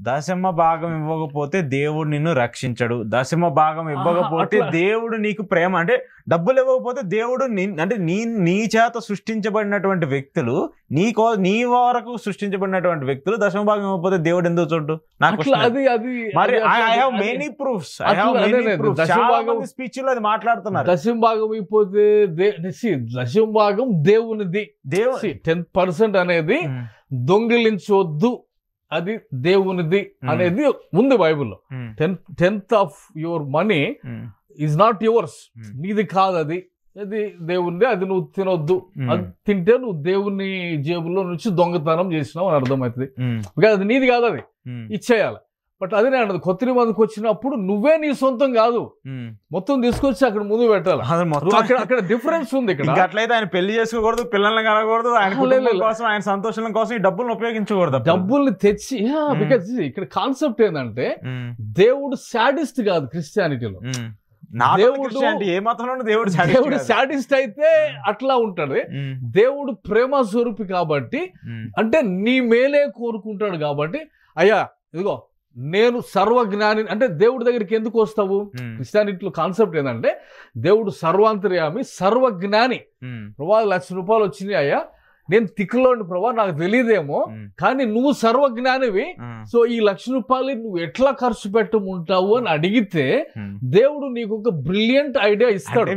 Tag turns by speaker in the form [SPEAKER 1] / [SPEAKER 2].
[SPEAKER 1] దశమ భాగం ఇవ్వకపోతే దేవుడు నిన్ను రక్షించడు. దశమ భాగం ఇవ్వకపోతే దేవుడు నీకు ప్రేమ అంటే డబ్బులు ఇవ్వకపోతే దేవుడు అంటే నీ చేత సృష్టించబడినటువంటి వ్యక్తులు నీ వరకు సృష్టించబడినటువంటి వ్యక్తులు దశమ భాగం ఇవ్వకపోతే దేవుడు ఎందుకు చూడు? నాకు మరి ఐ హావ్ మెనీ ప్రూఫ్స్. చాలా మంది స్పీచ్ లో అది మాట్లాడుతున్నారు.
[SPEAKER 2] దశమ భాగం అయిపోతే దశమ భాగం దేవునిది. 10% అనేది దొంగిలించవద్దు, అది దేవునిది అనేది ఉంది బైబిల్లో. 10th of your money is not yours, నీది కాదు, అది దేవునిది, అది నువ్వు తినొద్దు. అది తింటే నువ్వు దేవుని జేబులో నుంచి దొంగతనం చేసినావు అని అర్థమవుతుంది. బికాజ్ అది నీది కాదు, అది ఇచ్చేయాలి. బట్ అదే నేను కొత్త నిబంధనకు వచ్చినప్పుడు నువ్వే నీ సొంతం కాదు, మొత్తం తీసుకొచ్చి అక్కడ ముందు పెట్టాలి. అక్కడ డిఫరెన్స్ ఉంది. ఇక్కడ
[SPEAKER 1] అట్లయితే ఆయన పెళ్లి చేసుకోకూడదు, పిల్లల్ని కనకూడదు, ఆయన కోసం ఆయన సంతోషం కోసం ఈ డబ్బుల్ని ఉపయోగించకూడదు.
[SPEAKER 2] డబ్బుల్ని తెచ్చి బికాజ్ ఇక్కడ కాన్సెప్ట్ ఏంటంటే దేవుడు సాడిస్ట్ కాదు క్రిస్టియానిటీలో. దేవుడు సాడిస్ట్ అయితే అట్లా ఉంటాడు. దేవుడు ప్రేమ స్వరూపి కాబట్టి, అంటే నీ మేలే కోరుకుంటాడు కాబట్టి, అయ్యా ఇదిగో నేను సర్వజ్ఞాని అంటే దేవుడి దగ్గరికి ఎందుకు వస్తావు? క్రిస్టియానిటీలో కాన్సెప్ట్ ఏంటంటే దేవుడు సర్వాంతర్యామి, సర్వజ్ఞాని. ప్రభా 1,00,000 రూపాయలు వచ్చినాయి అయ్యా, నేను తిక్కులోని ప్రభా, నాకు తెలియదేమో, కానీ నువ్వు సర్వజ్ఞానివి, సో ఈ 1,00,000 రూపాయలు నువ్వు ఎట్లా ఖర్చు పెట్టముంటావు అని అడిగితే దేవుడు నీకు ఒక బ్రిలియంట్ ఐడియా ఇస్తాడు.